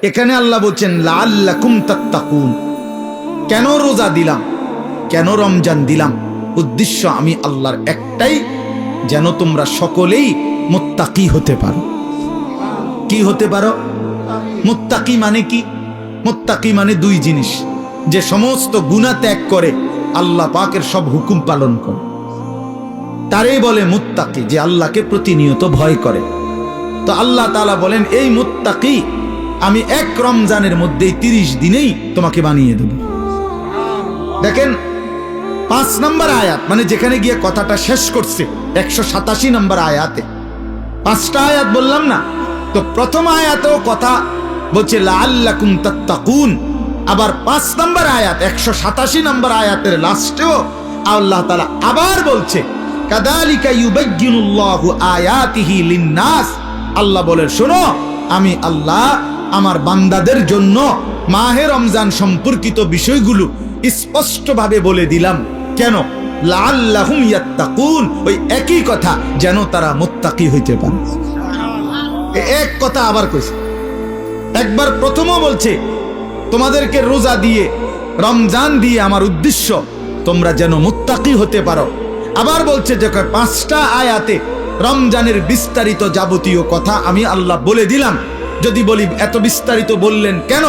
এখানে আল্লাহ বলছেন লাআল্লাকুম তাত্তাকুন। কেন রোজা দিলাম, কেন রমজান দিলাম? উদ্দেশ্য আমি আল্লাহর একটাই, যেন তোমরা সকলেই মুত্তাকি হতে পারো। কি হতে পারো? মুত্তাকি মানে কি? মুত্তাকি মানে দুই জিনিস, যে সমস্ত গুনাহ ত্যাগ করে আল্লাহ পাকের সব হুকুম পালন করে, তারই বলে মুত্তাকি, যে আল্লাহকে প্রতিনিয়ত ভয় করে। তো আল্লাহ তাআলা বলেন এই মুত্তাকি আমি এক রমজানের মধ্যেই 30 দিনেই তোমাকে বানিয়ে দেব। দেখেন 5 নম্বর আয়াত, মানে যেখানে গিয়ে কথাটা শেষ করছে 187 নম্বর আয়াতে, 5টা আয়াত বললাম না? তো প্রথম আয়াতেও কথা বলছে লাআল্লাকুম তাত্তাকুন, আবার 5 নম্বর আয়াত 187 নম্বর আয়াতের লাস্টেও আল্লাহ তাআলা আবার বলছে কাযালিকা ইউবায়্যিনুল্লাহু আয়াতিহি লিন-নাস। আল্লাহ বলে শোনো, আমি আল্লাহ আমার বান্দাদের জন্য মাহে রমজান সম্পর্কিত বিষয়গুলো স্পষ্টভাবে বলে দিলাম। কেন? লাআল্লাহুম ইয়াত্তাকুন, ওই একই কথা, যেন তারা মুত্তাকি হইতে পারে। এক কথা আবার কইছে, একবার প্রথমও বলছে তোমাদেরকে রোজা দিয়ে রমজান দিয়ে আমার উদ্দেশ্য তোমরা যেন মুত্তাকি হতে পারো। আবার বলছে যে 5টা আয়াতে রমজানের বিস্তারিত যাবতীয় কথা আমি আল্লাহ বলে দিলাম। যদি বলি এত বিস্তারিত বললেন কেন?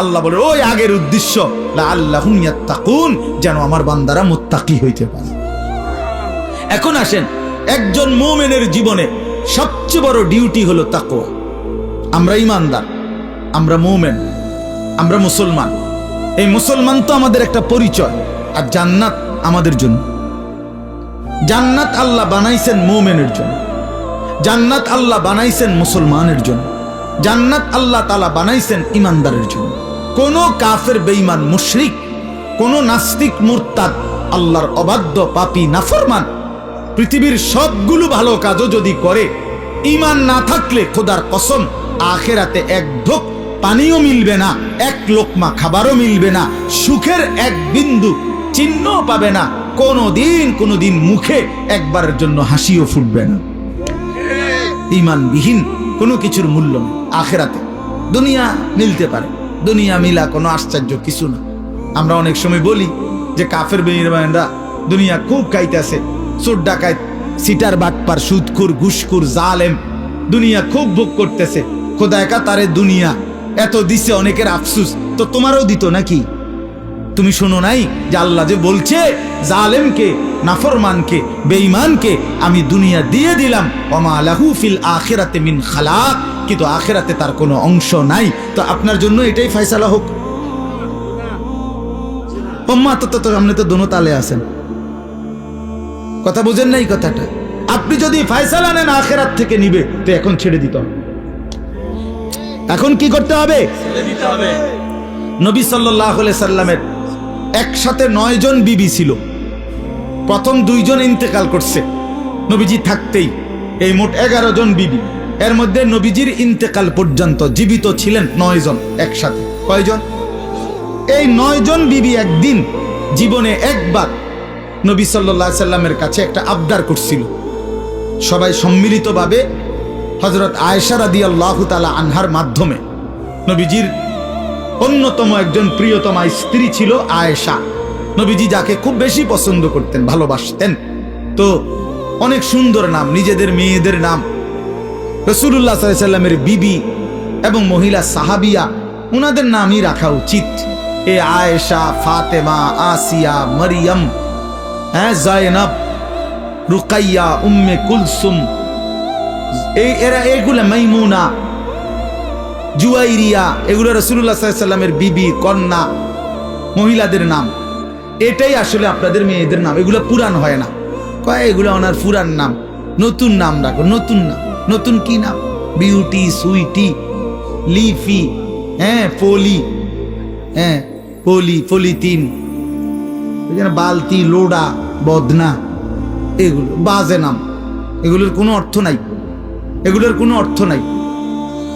আল্লাহ বলে ওই আগের উদ্দেশ্য লাআল্লাহুম ইয়াত্তাকুন, যেন আমার বান্দারা মুত্তাকি হইতে পারে। এখন আসেন, একজন মুমিনের জীবনে সবচেয়ে বড় ডিউটি হলো তাকওয়া। আমরা ঈমানদার, আমরা মুমিন, আমরা মুসলমান। এই মুসলমান তো আমাদের একটা পরিচয়, আর জান্নাত আমাদের জন্য। জান্নাত আল্লাহ বানাইছেন মুমিনের জন্য, জান্নাত আল্লাহ বানাইছেন মুসলমানের জন্য, জান্নাত আল্লাহ তাআলা বানাইছেন ঈমানদারের জন্য। কোন কাফের বেঈমান মুশরিক, কোন নাস্তিক মুরতাদ, আল্লাহর অবাধ্য পাপী নাফরমান পৃথিবীর সবগুলো ভালো কাজও যদি করে, ঈমান না থাকলে খোদার কসম আখিরাতে এক ঢোক পানিও মিলবে না, এক লোকমা খাবারও মিলবে না, সুখের এক বিন্দু চিহ্নও পাবে না, কোনোদিন মুখে একবারের জন্য হাসিও ফুটবে না। ঈমানবিহীন কোনো কিছুর মূল্য নেই আখিরাতে। দুনিয়া মিলতে পারে, দুনিয়া মিলা কোনো আশ্চর্য কিছু না। আমরা অনেক সময় বলি যে কাফের বেঈমানরা দুনিয়া খুব খাইতেছে, চোর ডাকাত, সিটার বাটপার, সুদখোর, ঘুষখোর, জালেম দুনিয়া খুব ভোগ করতেছে। খোদা একা তারে দুনিয়া এত দিছে, অনেকের আফসুস। তো তোমারও দিত নাকি? তুমি শোনো নাই যে আল্লাহ যে বলছে জালেমকে, নাফরমানকে, বেঈমানকে আমি দুনিয়া দিয়ে দিলাম, ওমা লাহু ফিল আখিরাতি মিন খালাক, কিন্তু আখিরাতে তার কোনো অংশ নাই। তো আপনার জন্য এটাই ফয়সালা হোক। ওম্মা তো আপনি তো দোনো তালে আছেন, কথা বুঝেন নাই কথাটা? আপনি যদি ফয়সালা নেন আখিরাত থেকে নিবে, তো এখন ছেড়ে দিতে হবে। এখন কি করতে হবে? ছেড়ে দিতে হবে। নবী সাল্লাল্লাহু আলাইহি সাল্লামের একসাথে 9 জন বিবি ছিল। প্রথম 2 জন ইন্তেকাল করছে নবীজি থাকতেই, এই মোট 11 জন বিবি। এর মধ্যে নবীজির ইন্তেকাল পর্যন্ত জীবিত ছিলেন 9 জন একসাথে। কয়জন? এই 9 জন বিবি একদিন জীবনে একবার নবী সাল্লাল্লাহু আলাইহি সাল্লামের কাছে একটা আবদার করছিল। সবাই সম্মিলিতভাবে হযরত আয়েশা রাদিয়াল্লাহু তাআলা আনহার মাধ্যমে, নবীজির অন্যতম একজন প্রিয়তমা স্ত্রী ছিল আয়েশা, নবীজি যাকে খুব বেশি পছন্দ করতেন, ভালোবাসতেন। তো অনেক সুন্দর নাম, নিজেদের মেয়েদের নাম। রাসূলুল্লাহ সাল্লাল্লাহু আলাইহি সাল্লামের বিবি এবং মহিলা সাহাবিয়া, ওনাদের নামই রাখা উচিত। এ আয়েশা, ফাতেমা, আসিয়া, মারিয়াম, জায়নাব, রুকাইয়া, উম্মে কুলসুম, এগুলা মাইমুনা, জুয়াইরিয়া, এগুলো রাসূলুল্লাহ সাল্লাল্লাহু আলাইহি সাল্লামের বিবি, কন্যা, মহিলাদের নাম। এটাই আসলে আপনাদের মেয়েদের নাম। এগুলো পুরান হয় না, কয় এগুলো ওনার পুরান নাম, নতুন নাম রাখো। নতুন নাম, নতুন কি নাম? বিউটি, সুইটি, লিফি, পলি, পলিথিন, বালতি, লোডা, বদনা, এগুলো বাজে নাম। এগুলোর কোনো অর্থ নাই, এগুলোর কোনো অর্থ নাই।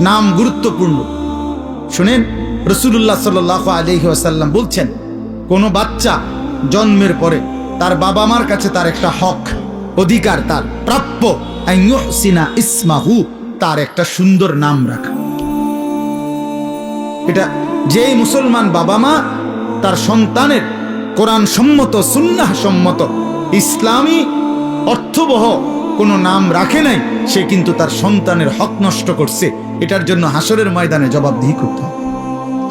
নাম গুরুত্বপূর্ণ। শুনেন, রাসূলুল্লাহ সাল্লাল্লাহু আলাইহি ওয়াসাল্লাম বলছেন, কোনো বাচ্চা জন্মের পরে তার বাবা মার কাছে তার একটা হক, অধিকার, তার প্রাপ্য, আইয়ুহসিনা ইসমাহু, তার একটা সুন্দর নাম রাখা। এটা যেই মুসলমান বাবা মা তার সন্তানের কোরআন সম্মত, সুন্নাহ সম্মত, ইসলামী অর্থবহ কোনো নাম রাখে নাই, সে কিন্তু তার সন্তানের হক নষ্ট করছে। এটার জন্য হাসরের ময়দানে জবাবদিহি করতে হবে।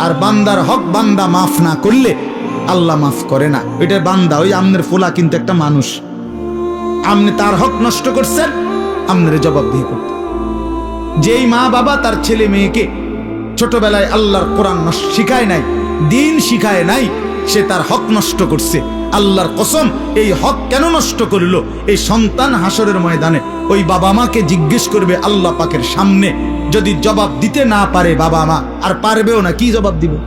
আর বান্দার হক বান্দা মাফ না করলে আল্লাহ মাফ করে না। এটা বান্দা, ওই আমনের ফোলা কিন্তু একটা মানুষ, আপনি তার হক নষ্ট করছেন, আপনার জবাবদিহি করতে। যেই মা বাবা তার ছেলে মেয়েকে ছোটবেলায় আল্লাহর কোরআন শিখায় নাই, দিন শিখায় নাই, সে তার হক নষ্ট করছে। আল্লাহর কসম, এই হক কেন নষ্ট করলো, এই সন্তান হাসরের ময়দানে ওই বাবা মাকে জিজ্ঞেস করবে আল্লাহ পাকের সামনে। যদি জবাব দিতে না পারে বাবা মা, আর পারবেও না, কি জবাব দিবে?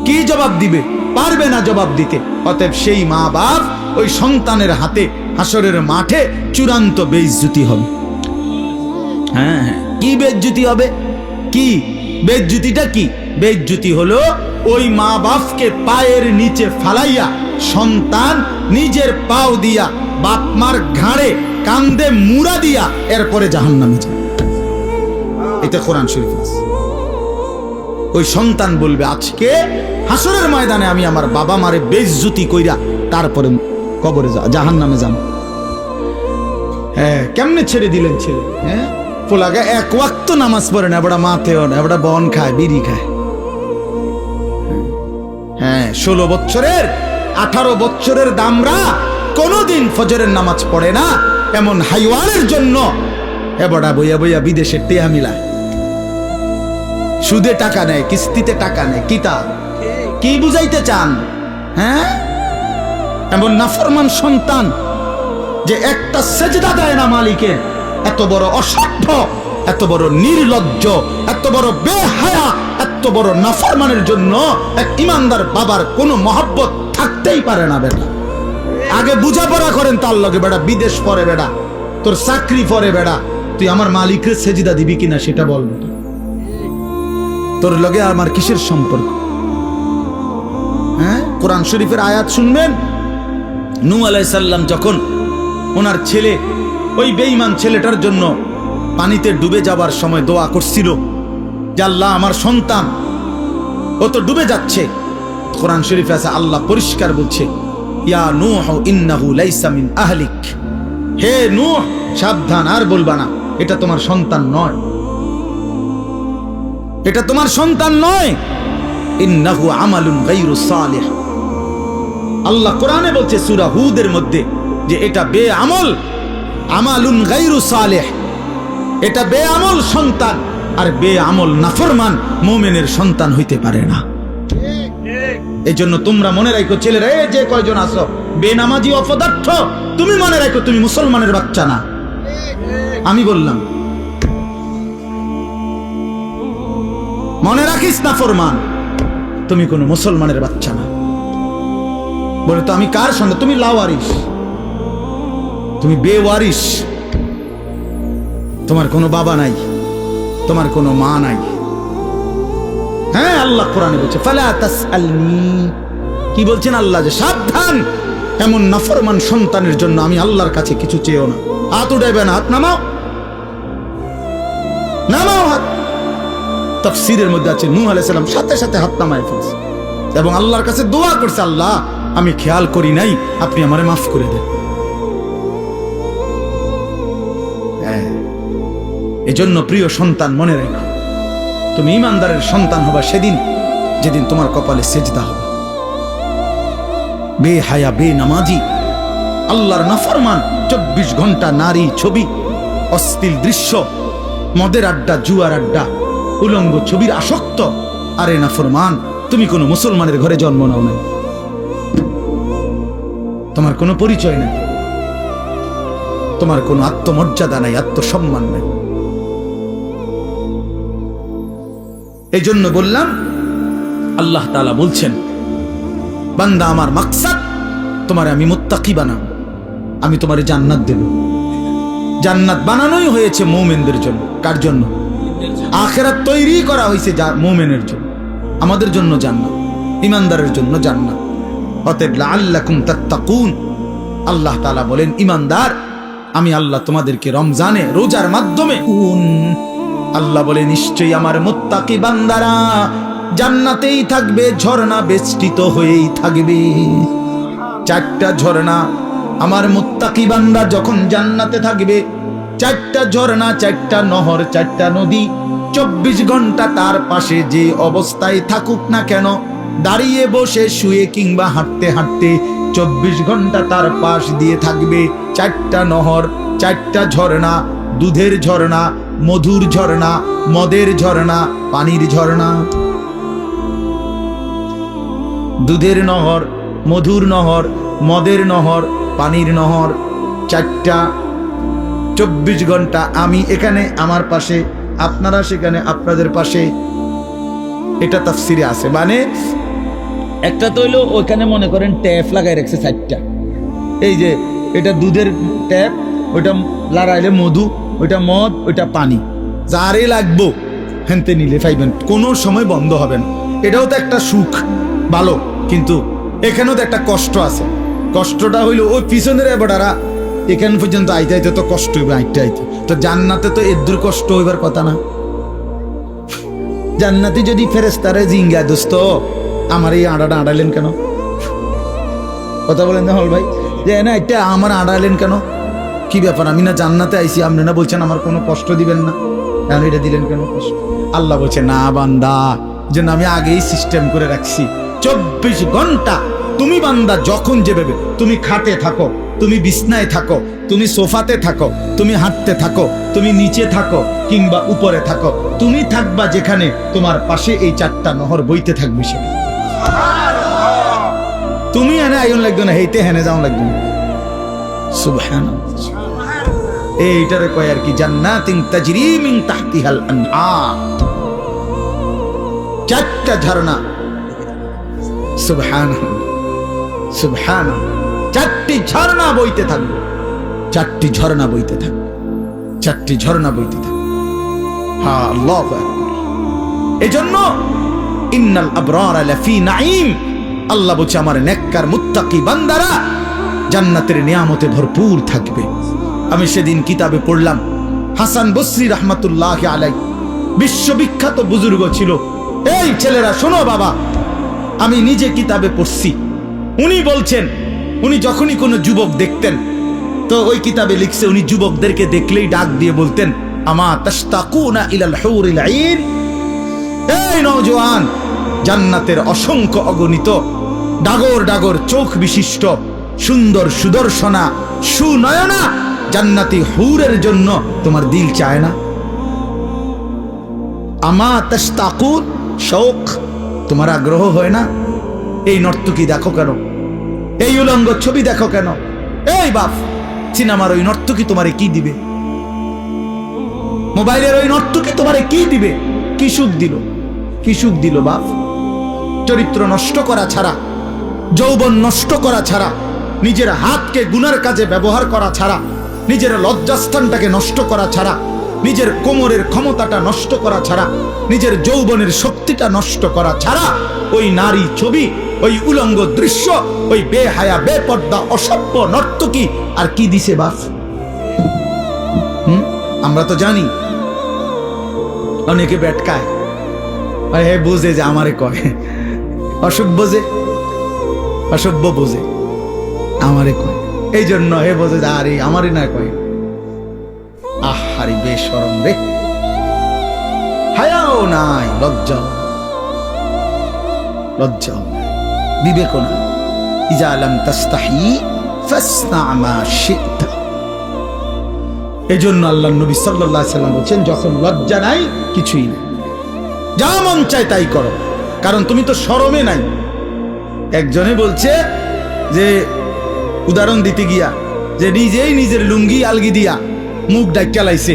কি জবাব দিবে? পারবে না জবাব দিতে। অতএব সেই মা বাপ ওই সন্তানের হাতে হাসরের মাঠে চূড়ান্ত বেইজ্জতি হবে। হ্যাঁ, কি বেইজ্জতি হবে? কি বেইজ্জতিটা? কি বেইজ্জতি হলো ওই মা বাপকে পায়ের নিচে ফালাইয়া সন্তান নিজের পাও দিয়া বাপ মার ঘাড়ে কান্দে মুড়া দিয়া এরপরে জাহান্নামে যায়। এটা কোরআন শরীফ আছে। ওই সন্তান বলবে আজকে হাসরের ময়দানে আমি আমার বাবা মারে বেইজ্জতি কইরা তারপরে কবরে জাহান্নামে যাব। হ্যাঁ, কেমনে ছেড়ে দিলেন ছেলে? হ্যাঁ, পোলাকে এক ওয়াক্ত নামাজ পড়ে না, এবারে মাথেও না, এবারে বন খায়, বিড়ি খায়। হ্যাঁ, 16 বছরের 18 বছরের দামরা কোনোদিন ফজরের নামাজ পড়ে না, এমন হাইওয়ানের জন্য এবড়া বইয়া বইয়া বিদেশে টেয়া মিলায়, সুদে টাকা নেয়, কিস্তিতে টাকা নেয়। কি বুঝাইতে চান? হ্যাঁ, এমন নাফরমান সন্তান যে একটা সেজদা দেয় না মালিকের, এত বড় অসভ্য, এত বড় নির্লজ্জ, এত বড় বেহায়া, এত বড় নাফরমানের জন্য এক ইমানদার বাবার কোনো মহব্বত থাকতেই পারে না। বেটা আগে বুঝাপড়া করেন তার লগে, বেটা বিদেশ পরে, বেটা তোর চাকরি পরে, বেটা তুই আমার মালিকের সেজদা দিবি কিনা সেটা বল। বেটা তোর লগে আমার কিসের সম্পর্ক? হ্যাঁ, কোরআন শরীফের আয়াত শুনবেন। নূহ আলাইহিস সালাম যখন ওনার ছেলে, ওই বেঈমান ছেলেটার জন্য পানিতে ডুবে যাবার সময় দোয়া করছিল যে আল্লাহ আমার সন্তান, ও তো ডুবে যাচ্ছে। কোরআন শরীফে আছে, আল্লাহ পরিষ্কার বলছে, ইয়া নূহ ইন্নাহু লাইসা মিন আহলিক, হে নূহ সাবধান, আর বলবা না, এটা তোমার সন্তান নয়, এটা তোমার সন্তান নয়। ইন্নাহু আমালুন গায়রু সালিহ। আল্লাহ কোরআনে বলছে সূরা হুদের মধ্যে যে এটা বেআমল, আমালুন গায়রু সালিহ, এটা বেআমল সন্তান। আর বেআমল নাফরমান মুমিনের সন্তান হইতে পারে না। এই জন্য তোমরা মনে রাখো ছেলেরা, এই যে কয়জন আছো বেনামাজি অপদার্থ, তুমি মনে রাখো তুমি মুসলমানের বাচ্চা না। আমি বললাম মনে রাখিস না ফরমান, তুমি কোনো মুসলমানের বাচ্চা না। বলে তো আমি কার সন্তান? তুমি লাওয়ারিস, তুমি বেওয়ারিস, তোমার কোনো বাবা নাই, তোমার কোনো মা নাই। হ্যাঁ, আল্লাহ কোরআনে বলছে ফালা তাসআলনি, কি বলছেন আল্লাহ? যে সাবধান, এমন নাফরমান সন্তানের জন্য আমি আল্লাহর কাছে কিছু চেয়েও না। হাত উঠাইবে না, হাত নামাও, নামাও হাত। তাফসীরের মধ্যে আছে নূহ আলাইহিস সালাম সাথে সাথে হাত নামায় ফেলছে এবং আল্লাহর কাছে দোয়া করছে, আল্লাহ আমি খেয়াল করি নাই, আপনি আমারে মাফ করে দেন। এজন্য প্রিয় সন্তান মনে রেখো, তুমি ইমানদারের সন্তান হবা সেদিন যেদিন তোমার কপালে সেজদা হবে। বেহায়া, বেনামাজি, আল্লাহর নাফরমান, 24 ঘন্টা নারী ছবি, অশ্লীল দৃশ্য, মদের আড্ডা, জুয়ার আড্ডা, উলঙ্গ ছবির আসক্ত। আরে নাফরমান, তুমি কোনো মুসলমানের ঘরে জন্ম নাও নাই, তোমার কোনো পরিচয় নাই, তোমার কোনো আত্মমর্যাদা নাই, আত্মসম্মান নাই। এই জন্য বললাম, আল্লাহ তাআলা বলছেন বান্দা আমার মাকসাদ তোমারে আমি মুত্তাকি বানাবো, আমি তোমারে জান্নাত দেব। জান্নাত বানানোই হয়েছে মুমিনদের জন্য। কার জন্য? আখিরাত তৈরি করা হয়েছে মুমিনের জন্য। আমাদের জন্য জান্নাত, ইমানদারের জন্য জান্নাত। অতএব লাআল্লাকুম তাত্তাকুন, আল্লাহ তাআলা বলেন ইমানদার, আমি আল্লাহ তোমাদেরকে রমজানে রোজার মাধ্যমে আল্লাহ বলে নিশ্চয়ই আমার মুত্তাকি বান্দারা জান্নাতেই থাকবে, ঝর্ণা বেষ্টিত হয়েই থাকবে। চারটা ঝর্ণা আমার মুত্তাকি বান্দা যখন জান্নাতে থাকবে, চারটা ঝর্ণা, চারটা নহর, চারটা নদী 24 ঘন্টা তার পাশে যে অবস্থায় থাকুক না কেন, দাঁড়িয়ে বসে শুয়ে কিংবা হাঁটতে হাঁটতে 24 ঘন্টা তার পাশ দিয়ে থাকবে। চারটা নহর, চারটা ঝর্ণা, দুধের ঝর্ণা, মধুর ঝর্ণা, মদের ঝর্ণা, পানির ঝর্ণা। দুধের নহর, মধুর নহর, মদের নহর, পানির নহর, চারটা 24 ঘন্টা। আমি এখানে আমার পাশে, আপনারা সেখানে আপনাদের পাশে। এটা তাফসিরে আছে, মানে একটা তো হইলো ওইখানে মনে করেন ট্যাপ লাগাই রাখছে চারটা। এই যে এটা দুধের ট্যাপ, ওইটা লাগাইলে মধু, ওইটা মদ, ওইটা পানি, যারে লাগবো হেনতে নিলে পাইবেন, কোনো সময় বন্ধ হবে না। এটাও তো একটা সুখ, ভালো, কিন্তু এখানেও তো একটা কষ্ট আছে। কষ্টটা হইলো ওই পিছনের এবারা এখান পর্যন্ত আইতে আইতে তো কষ্ট হইবে, আইতে আইতে তো। জান্নাতে তো এদুর কষ্ট হইবার কথা না। জান্নাতে যদি ফেরেশতারে জিঙ্গা দোস্ত আমার এই আড়াটা আড়ালেন কেন, কথা বলেন না হল ভাই, যে না এটা আমার আড়ালেন কেন, কি ব্যাপার, আমি না জান্নাতে আইছি, আপনি না বলছেন আমার কোনো কষ্ট দিবেন না, এখন এটা দিলেন কেন কষ্ট? আল্লাহ বলছে না বান্দা, যেন আমি আগেই সিস্টেম করে রাখছি 24 ঘন্টা। তুমি বান্দা যখন যেভাবে, তুমি খাটে থাকো, তুমি বিছনায় থাকো, তুমি সোফাতে থাকো, তুমি হাঁটতে থাকো, তুমি নিচে থাকো কিংবা উপরে থাকো, তুমি থাকবা যেখানে, তোমার পাশে এই চারটা নহর বইতে থাকবে সেখানে। তুমি এনে আইন লাগবে না, হেইতে হেনে যাও লাগবে না। সুবহানাল্লাহ। এইটারে কয় আর কি, জান্নাতিন তাজরি মিন তাহতিহাল আনহার, চারটা ঝর্ণা। সুবহানাল্লাহ, সুবহানাল্লাহ। চারটি ঝর্ণা বইতে থাকবে, চারটি ঝর্ণা বইতে থাকবে, চারটি ঝর্ণা বইতে থাকবে। হ্যাঁ, আল্লাহু আকবার। এজন্য ইন্নাল আবরারা লাফি নাঈম, আল্লাহ বলছে আমার নেককার মুত্তাকি বান্দারা জান্নাতের নিয়ামতে ভরপুর থাকবে। আমি সেদিন কিতাবে পড়লাম, হাসান বসরি রাহমাতুল্লাহ আলাইহি বিশ্ববিখ্যাত বুজুর্গ ছিল। এই ছেলেরা শোনো বাবা, আমি নিজে কিতাবে পড়ছি। উনি বলছেন, উনি যখনই কোনো যুবক দেখতেন তো ওই কিতাবে লিখছে, উনি যুবকদেরকে দেখলেই ডাক দিয়ে বলতেন, আমা তাশতাকুনা ইলাল হুরিল আইন, এই নওজোয়ান, জান্নাতের অসংখ্য অগণিত ডাগর ডাগর চোখ বিশিষ্ট সুন্দর সুদর্শনা সুনয়না জান্নাতি হুরের জন্য তোমার দিল চায় না? আমা তাশতাকুন, শৌক, তোমার আগ্রহ হয় না? এই নর্তকী দেখো কেন, এই উলঙ্গ ছবি দেখো কেন? এই বাপ, সিনেমার ওই নর্তকী তোমারে কি দিবে? মোবাইলের ওই নর্তকী তোমারে কি দিবে? কি সুখ দিল, কি সুখ দিল বাপ? চরিত্র নষ্ট করা ছাড়া, যৌবন নষ্ট করা ছাড়া, নিজের হাতকে গুনার কাজে ব্যবহার করা ছাড়া, নিজের লজ্জাস্থানটাকে নষ্ট করা ছাড়া, নিজের কোমরের ক্ষমতাটা নষ্ট করা ছাড়া, নিজের যৌবনের শক্তিটা নষ্ট করা ছাড়া ওই নারী ছবি, ওই উলঙ্গ দৃশ্য, ওই বেহায়া বেপর্দা অসভ্য নর্তকী আর কি দিছে বাপ? আমরা তো জানি অনেকে বেটকায়, হে বুঝে যে আমারে কয়, অসভ্য যে অসভ্য বোঝে আমারে কয়, এই জন্য হে বোঝে যে আরে আমারে না কয়। আহারি বেশরম রে, হায়াও নাই, লজ্জাও, লজ্জাও, বিবেকও না। ইজা লাম তাস্তাহি ফাসনা মা শি'তা। এজন্য আল্লাহর নবী সাল্লাল্লাহু আলাইহি সাল্লাম বলেন, যখন লজ্জা নাই কিছুই নাই, যা মন চায় তাই করো, কারণ তুমি তো শরমে নাই। একজনে বলছে যে, উদাহরণ দিতে গিয়া, যে নিজেই নিজের লুঙ্গি আলগি দিয়া মুখ ডাক্কা লাইছে,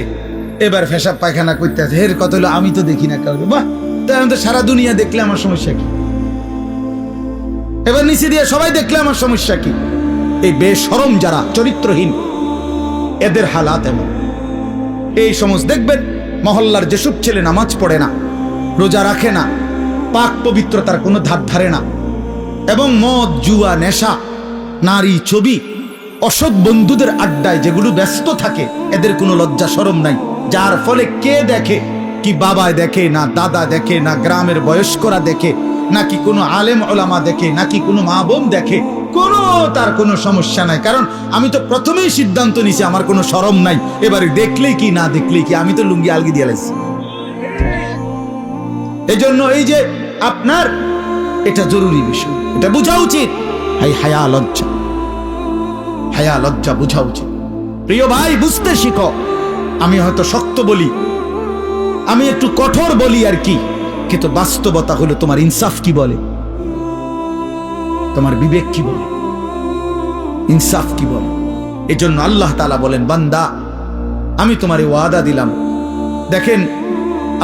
এবার পেশাব পায়খানা করতে আছে। এর কথা হলো আমি তো দেখি না কাউকে। বাহ, তাই আমি তো সারা দুনিয়া দেখলে আমার সমস্যা কি? এবার নিচে দিয়ে সবাই দেখলে আমার সমস্যা কি? এই বেশরম যারা চরিত্রহীন, এদের হালাত এমন। এই সমস্ত দেখবেন মহল্লার যেসব ছেলে নামাজ পড়ে না, রোজা রাখে না, পাক পবিত্রতার কোনো ধার ধারে না, এবং মদ জুয়া নেশা নারী ছবি অসৎ বন্ধুদের আড্ডায় যেগুলো ব্যস্ত থাকে, এদের কোনো লজ্জা শরম নাই, যার ফলে কে দেখে কি বাবা দেখে, না দাদা দেখে, না গ্রামের বয়স্করা দেখে, নাকি কোনো আলেম ওলামা দেখে, নাকি কোনো মা বোন দেখে, কোনো তার কোনো সমস্যা নাই। কারণ আমি তো প্রথমেই সিদ্ধান্ত নিছি আমার কোনো শরম নাই, এবারে দেখলেই কি না দেখলেই কি, আমি তো লুঙ্গি আলগি দিয়ে লাইছি। এই জন্য এই যে আপনার এটা জরুরি বিষয়, এটা বোঝা উচিত। হায়া লজ্জা, হায়া লজ্জা বোঝা উচিত। প্রিয় ভাই, বুঝতে শিখো। আমি হয়তো শক্ত বলি, আমি একটু কঠোর বলি আর কি, কিন্তু বাস্তবতা হলো তোমার ইনসাফ কি বলে, তোমার বিবেক কি বলে, ইনসাফ কি বলে। এজন্য আল্লাহ তাআলা বলেন, বান্দা আমি তোমারে ওয়াদা দিলাম। দেখেন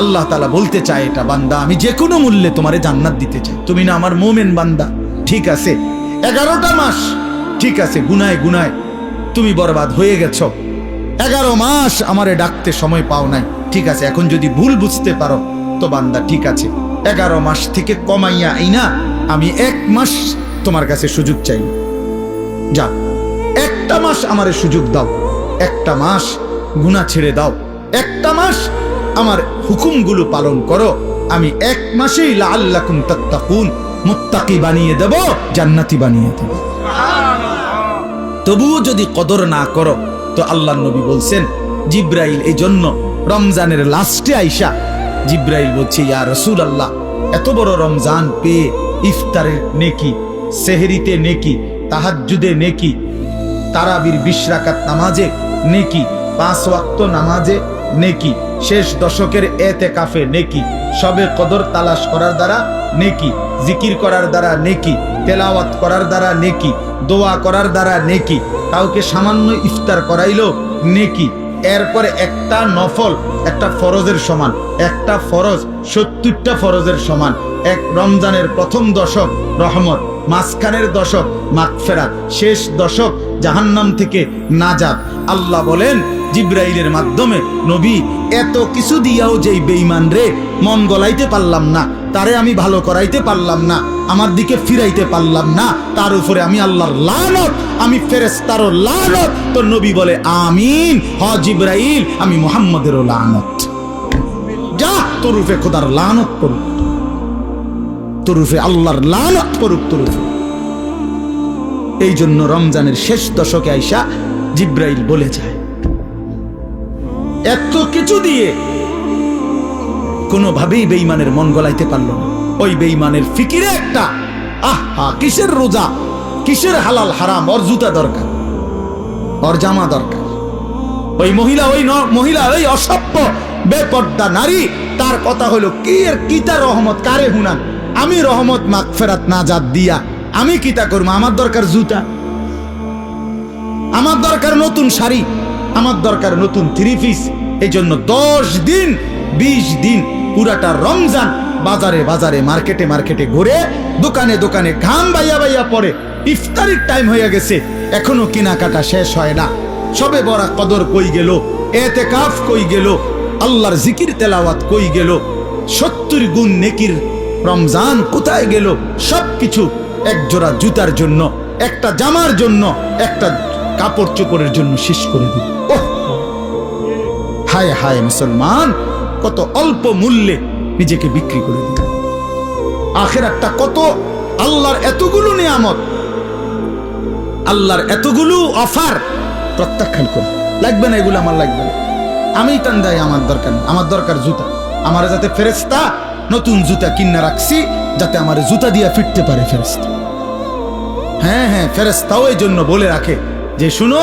আল্লাহ তাআলা বলতে চায় এটা, বান্দা আমি যে কোনো মূল্যে তোমারে জান্নাত দিতে চাই। তুমি না আমার মোমেন বান্দা, ঠিক আছে 11টা মাস, ঠিক আছে গুনায় গুনায় তুমি বরবাদ হয়ে গেছো, 11 মাস আমারে ডাকতে সময় পাও নাই, ঠিক আছে। এখন যদি ভুল বুঝতে পারো তো বান্দা ঠিক আছে, 11 মাস থেকে কমাইয়া আইনা আমি 1 মাস তোমার কাছে সুযোগ চাই। যা, 1টা মাস আমারে সুযোগ দাও, 1টা মাস গুনাহ ছেড়ে দাও, 1টা মাস আমার হুকুমগুলো পালন করো, আমি 1 মাসেই লাআল্লাকুম তাত্তাকুন মুত্তাকি বানিয়ে দেব, জান্নাতি বানিয়ে দেব। তবুও যদি কদর না করো তো আল্লাহর নবী বলছেন, জিব্রাইল এই জন্য রমজানের লাস্টে আইসা জিব্রাইল বলছে, ইয়া রাসূলুল্লাহ এত বড় রমজান পেয়ে ইফতারের নেকি, সেহরিতে নেকি, তাহাজ্জুদে নেকি, তারাবির 20 রাকাত নামাজে নেকি, 5 ওয়াক্ত নামাজে নেকি, শেষ দশকের এতেকাফে নেকি, সবে কদর তালাশ করার দ্বারা নেকি, জিকির করার দ্বারা নেকি, তেলাওয়াত করার দ্বারা নেকি, দোয়া করার দ্বারা নেকি, কাউকে সামান্য ইফতার করাইলো নেকি, এরপরে একটা নফল একটা ফরজের সমান, একটা ফরজ 70টা ফরজের সমান, এক রমজানের প্রথম দশক রহমত, মাঝখানের দশক মাগফিরাত, শেষ দশক জাহান্নাম থেকে নাজাত। আল্লাহ বলেন জিব্রাইলের মাধ্যমে, নবী এত কিছু দিয়াও যেই বেঈমান রে মন গলাইতে পারলাম না, তারে আমি ভালো করাইতে পারলাম না, আমার দিকে ফিরাইতে পারলাম না, তার উপরে আমি আল্লাহর লানত, আমি ফেরেশতারও লানত। তো নবী বলে আমিন, হ জিব্রাইল আমি মুহাম্মদেরও লানত। যা, তোর উপরে খোদার লানত পড়ুক, তোর উপরে আল্লাহর লানত পড়ুক তোর উপরে। এই জন্য রমজানের শেষ দশকে আইসা জিব্রাইল বলে যায়, এত কিছু দিয়ে কোনোভাবেই বেঈমানের মন গলাইতে পারল না। ওই বেঈমানের ফিকিরে একটা, আহা কিসের রোজা, কিসের হালাল হারাম, ওর জুতা দরকার, ওর জামা দরকার। ওই মহিলা ওই অসভ্য বেপর্দা নারী, তার কথা হলো কি এর কিতা রহমত কারে হুনান, আমি রহমত মাগফিরাত নাজাত দিয়া আমি কিতা করব, আমার দরকার জুতা, আমার দরকার নতুন শাড়ি, আমার দরকার নতুন 3 পিস। এই জন্য 10 দিন 20 দিন পুরাটা রমজান বাজারে বাজারে মার্কেটে মার্কেটে ঘুরে, দোকানে দোকানে ঘাম বাইয়া বাইয়া পড়ে। ইফতারির টাইম হয়ে গেছে, এখনো কেনাকাটা শেষ হয় না। সবে বড় কদর কই গেল, এতেকাফ কই গেল, আল্লাহর জিকির তেলাওয়াত কই গেল, 70 গুণ নেকির রমজান কোথায় গেল? সবকিছু এক জোড়া জুতার জন্য, একটা জামার জন্য, একটা কাপড় চোপড়ের জন্য শেষ করে দিল। ওহ হায় হায় মুসলমান, কত অল্প মূল্যে নিজেকে বিক্রি করে দিল। আখিরাতটা কত, আল্লাহর এতগুলো নিয়ামত, আল্লাহর এতগুলো অফার প্রত্যাখ্যান করে, লাগবে না এগুলো, আমার লাগবে না, আমি টান্দাই, আমার দরকার নেই, আমার দরকার জুতা। আমার যাতে ফেরেশতা নতুন জুতা কিনা রাখছি, যাতে আমার জুতা দিয়া ফিরতে পারে ফেরেশতা। হ্যাঁ হ্যাঁ, ফেরেশতাও এই জন্য বলে রাখে যে শুনো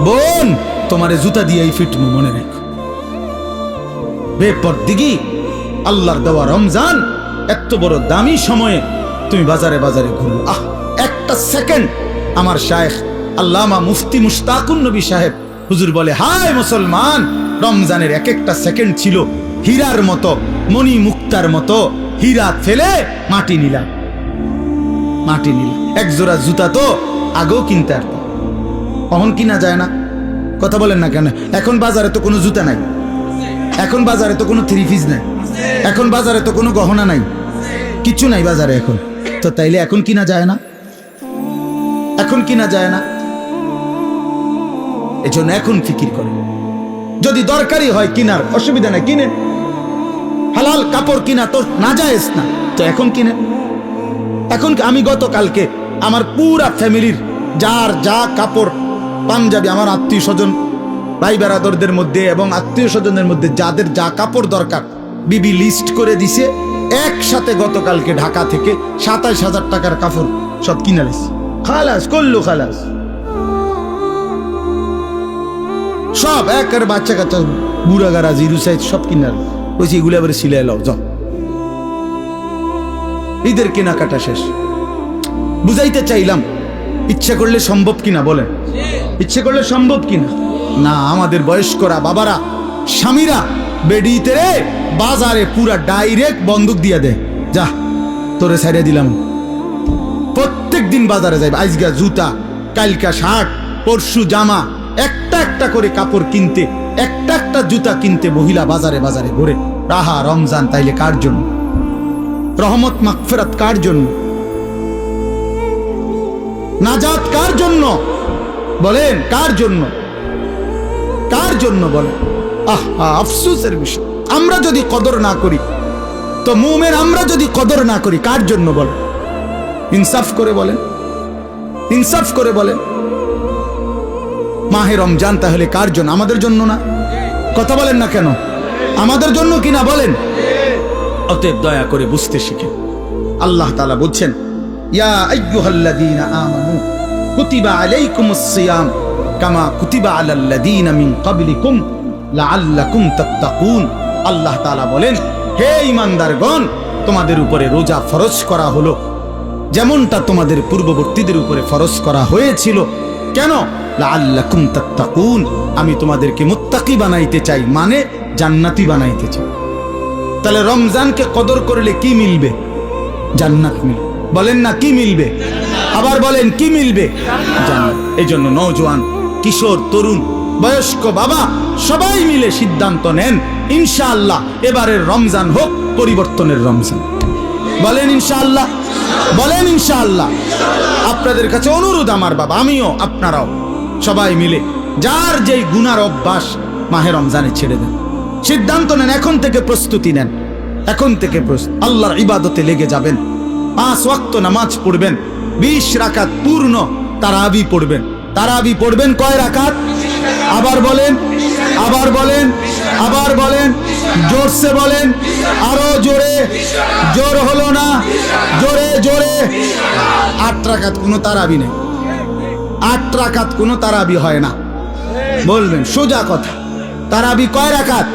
বোন, তোমারে জুতা দিয়েই ফিটমু, মনে রেখো। বেপরদিগি আল্লাহর দেওয়া রমজান, এত বড় দামি সময়ে তুমি বাজারে বাজারে ঘুরো। একটা সেকেন্ড, আমার শায়েখ আল্লামা মুফতি মুশতাকুন নবী সাহেব হুজুর বলে, হায় মুসলমান, রমজানের এক একটা সেকেন্ড ছিল হীরার মতো, মণি মুক্তার মতো। হীরা ফেলে মাটি নিলাম, মাটি নিলাম। এক জোড়া জুতা তো আগেও কিনতে পারতাম, কখন কিনা যায় না? কথা বলেন না কেন? এখন বাজারে তো কোনো জুতা নাই, এখন বাজারে তো কোনো 3 পিস নাই, এখন বাজারে তো কোনো গহনা নাই, কিছু নাই বাজারে এখন। তো তাইলে এখন কিনা যায় না, এখন কিনা যায় না। এজন্য এখন ফিকির করে, যদি দরকারি হয় কিনার, অসুবিধা নাই, কিনেন। হালাল কাপড় কিনা তো নাজায়েজ না, তো এখন কিনে। এখন আমি গতকালকে আমার পুরা ফ্যামিলির যার যা কাপড় পাঞ্জাবি, আমার আত্মীয় স্বজন ভাই বেরাদরদের মধ্যে এবং আত্মীয় স্বজনের মধ্যে যাদের যা কাপড় দরকার বিবি লিস্ট করে দিছে, একসাথে গতকালকে ঢাকা থেকে 27,000 টাকার কাপড় সব কিনে নিয়েছি। খালাস করলো, খালাস সব একের বাচ্চা কাচ্চা বুড়া গাড়া জিরু সাইজ সব কিনার বলছি, এগুলো আবার সিলাই লাও যাও। ঈদের কেনাকাটা শেষ। বুঝাইতে চাইলাম ইচ্ছা করলে সম্ভব কিনা বলেন, ইচ্ছে করলে সম্ভব কিনা? না, আমাদের বয়স্করা বাবারা স্বামীরা বেডিতে রে বাজারে পুরা ডাইরেক্ট বন্দুক দিয়ে দেয়, যা তোরে ছাইড়ে দিলাম। প্রত্যেক দিন বাজারে যাইবে, আজগা জুতা, কালকা শার্ট, পরশু জামা, একটা একটা করে কাপড় কিনতে, একটা একটা জুতা কিনতে মহিলা বাজারে বাজারে ঘুরে। রাহা রমজান তাইলে কার জন্য? রহমত মাগফিরাত কার জন্য? নাজাত কার জন্য বলেন? কার জন্য? কার জন্য বলেন? আহা, আফসোসের বিষয়। আমরা যদি কদর না করি তো মুমিন, আমরা যদি কদর না করি কার জন্য বলেন? ইনসাফ করে বলেন, ইনসাফ করে বলেন। মাহে রমজান তাহলে কার জন্য? আমাদের জন্য না? কথা বলেন না কেন? আমাদের জন্য কিনা বলেন? অতএব দয়া করে বুঝতে শিখে। আল্লাহ তাআলা বলছেন, ইয়া আইয়ুহাল্লাযীনা আমানু কুতিবা আলাইকুমুস সিয়াম কামা কুতিবা আলাল্লাযীনা মিন ক্বাবলিকুম লাআল্লাকুম তাত্তাকুন। আল্লাহ তাআলা বলেন, হে ঈমানদারগণ, তোমাদের উপরে রোজা ফরজ করা হলো যেমনটা তোমাদের পূর্ববর্তীদের উপরে ফরজ করা হয়েছিল। কেন? লাআল্লাকুম তাত্তাকুন, আমি তোমাদেরকে মুত্তাকি বানাইতে চাই, মানে জান্নাতি বানাইতে চাই। তাহলে রমজানকে কদর করলে কি মিলবে? জান্নাত মিলবে। বলেন না কি মিলবে? আবার বলেন কি মিলবে? জান্নাত। এই জন্য নওজোয়ান, কিশোর, তরুণ, বয়স্ক, বাবা সবাই মিলে সিদ্ধান্ত নেন, ইনশাআল্লাহ এবারের রমজান হোক পরিবর্তনের রমজান। বলেন ইনশাআল্লাহ, বলেন ইনশাআল্লাহ। আপনাদের কাছে অনুরোধ আমার বাবা, আমিও আপনারাও সবাই মিলে যার যেই গুনার অভ্যাস মাহে রমজানে ছেড়ে দেন। সিদ্ধান্ত নেন, এখন থেকে প্রস্তুতি নেন, এখন থেকে আল্লাহর ইবাদতে লেগে যাবেন। 5 ওয়াক্ত নামাজ পড়বেন, 20 রাকাত পূর্ণ তারাবি পড়বেন। তারাবি পড়বেন কয় রাকাত? আবার বলেন, আবার বলেন, আবার বলেন, জোরসে বলেন, আরো জোরে। জোর হলো না, জোরে জোরে। 8 রাকাত কোনো তারাবি নেই, 8 রাকাত কোনো তারাবি হয় না। বলবেন সোজা কথা, তারাবি কয় রাকাত?